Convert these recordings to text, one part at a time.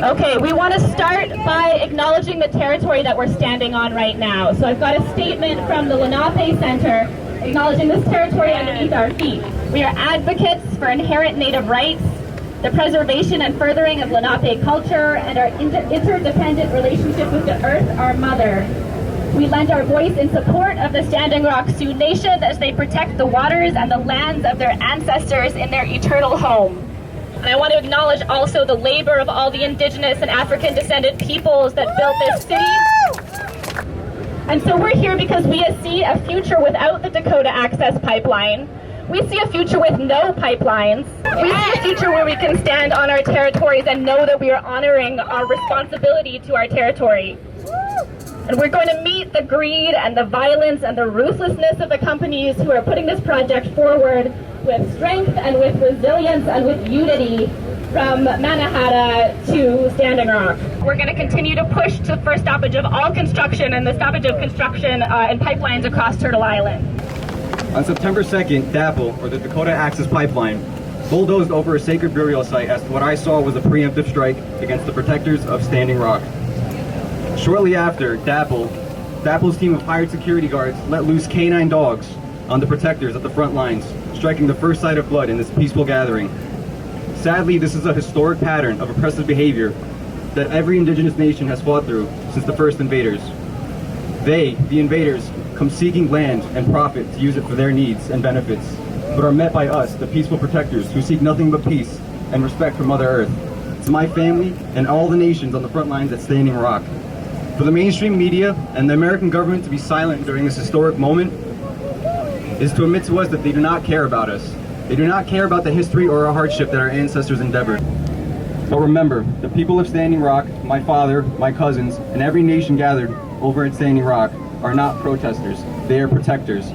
Okay, we want to start by acknowledging the territory that we're standing on right now. So I've got a statement from the Lenape Center acknowledging this territory underneath our feet. We are advocates for inherent Native rights, the preservation and furthering of Lenape culture, and our interdependent relationship with the earth, our mother. We lend our voice in support of the Standing Rock Sioux Nation as they protect the waters and the lands of their ancestors in their eternal home. And I want to acknowledge also the labor of all the Indigenous and African descended peoples that built this city. And so we're here because we see a future without the Dakota Access Pipeline. We see a future with no pipelines. We see a future where we can stand on our territories and know that we are honoring our responsibility to our territory. And we're going to meet the greed and the violence and the ruthlessness of the companies who are putting this project forward with strength and with resilience and with unity from Mannahatta to Standing Rock. We're going to continue to push to the first stoppage of all construction and the stoppage of construction and pipelines across Turtle Island. On September 2nd, DAPL, or the Dakota Access Pipeline, bulldozed over a sacred burial site as to what I saw was a preemptive strike against the protectors of Standing Rock. Shortly after, DAPL's team of hired security guards let loose canine dogs on the protectors at the front lines, striking the first sight of blood in this peaceful gathering. Sadly, this is a historic pattern of oppressive behavior that every indigenous nation has fought through since the first invaders. They, the invaders, come seeking land and profit to use it for their needs and benefits, but are met by us, the peaceful protectors, who seek nothing but peace and respect for Mother Earth. To my family and all the nations on the front lines at Standing Rock, for the mainstream media and the American government to be silent during this historic moment is to admit to us that they do not care about us. They do not care about the history or our hardship that our ancestors endeavored. But remember, the people of Standing Rock, my father, my cousins, and every nation gathered over at Standing Rock are not protesters. They are protectors.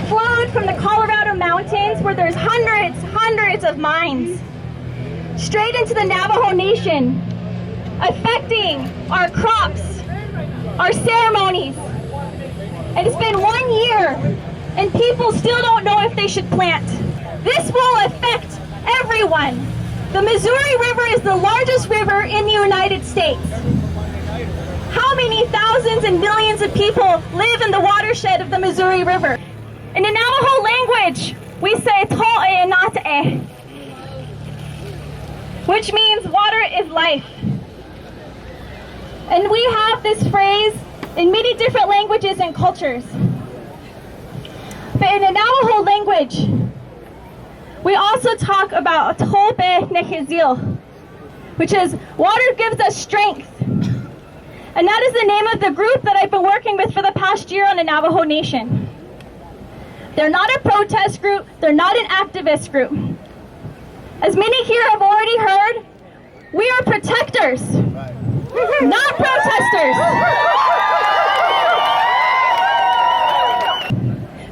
Flowed from the Colorado mountains where there's hundreds of mines straight into the Navajo Nation, affecting our crops, our ceremonies. And it's been 1 year and people still don't know if they should plant. This will affect everyone. The Missouri River is the largest river in the United States. How many thousands and millions of people live in the watershed of the Missouri River? In the Navajo language, we say to'e nat'e, which means water is life. And we have this phrase in many different languages and cultures. But in the Navajo language, we also talk about tope nehizil, which is water gives us strength. And that is the name of the group that I've been working with for the past year on the Navajo Nation. They're not a protest group, they're not an activist group. As many here have already heard, we are protectors, not protesters.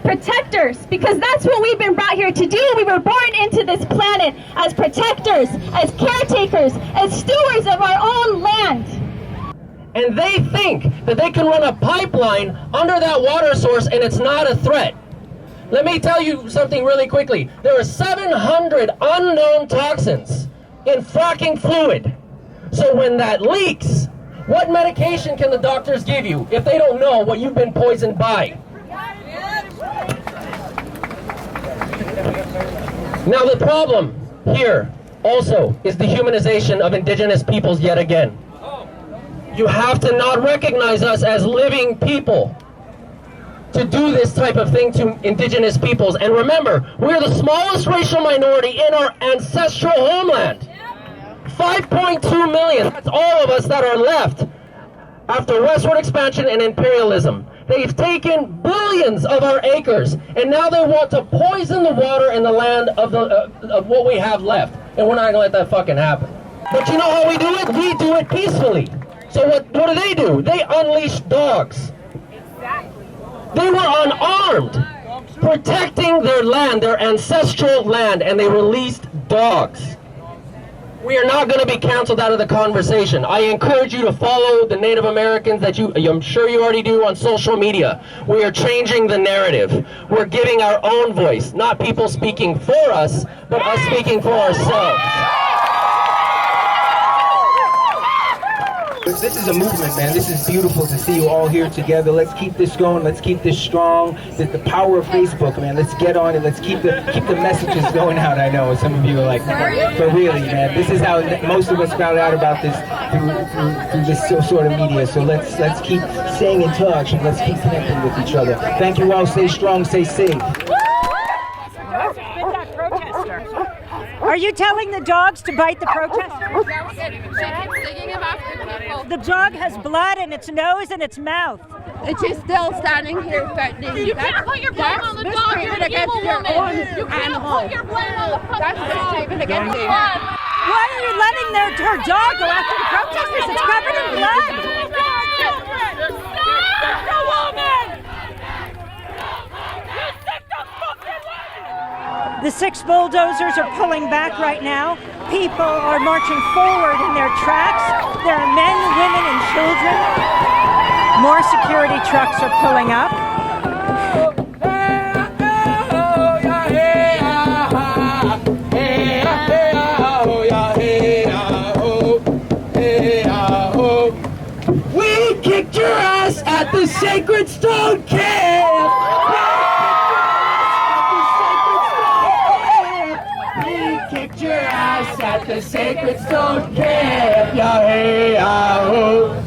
Protectors, because that's what we've been brought here to do. We were born into this planet as protectors, as caretakers, as stewards of our own land. And they think that they can run a pipeline under that water source and it's not a threat. Let me tell you something really quickly. There are 700 unknown toxins in fracking fluid. So when that leaks, what medication can the doctors give you if they don't know what you've been poisoned by? Now the problem here also is the humanization of indigenous peoples yet again. You have to not recognize us as living people to do this type of thing to indigenous peoples. And remember, we're the smallest racial minority in our ancestral homeland. 5.2 million, that's all of us that are left after westward expansion and imperialism. They've taken billions of our acres, and now they want to poison the water and the land of what we have left. And we're not gonna let that fucking happen. But you know how we do it? We do it peacefully. So what do? They unleash dogs. They were unarmed, protecting their land, their ancestral land, and they released dogs. We are not going to be canceled out of the conversation. I encourage you to follow the Native Americans that I'm sure you already do on social media. We are changing the narrative. We're giving our own voice, not people speaking for us, but us speaking for ourselves. This is a movement, man. This is beautiful to see you all here together. Let's keep this going. Let's keep this strong. The power of Facebook, man. Let's get on it. Let's keep the messages going out. I know some of you are like, but really, man, this is how most of us found out about this through this sort of media. So let's keep staying in touch and let's keep connecting with each other. Thank you all. Stay strong. Stay safe. Are you telling the dogs to bite the protesters? The dog has blood in its nose and its mouth. And she's still standing here threatening. You can't put your blame on the dog. You're an evil woman. You can't put your blame on the fucking dog. That's mistreatment against you. Why are you letting her dog go after the protesters? It's covered in blood. Stop the woman! The 6 bulldozers are pulling back right now. People are marching forward in their tracks. There are men, women, and children. More security trucks are pulling up. We kicked your ass at the Sacred Stone Camp! Kicked your ass at the Sacred Stone Camp, yeah, hey, ah, oh.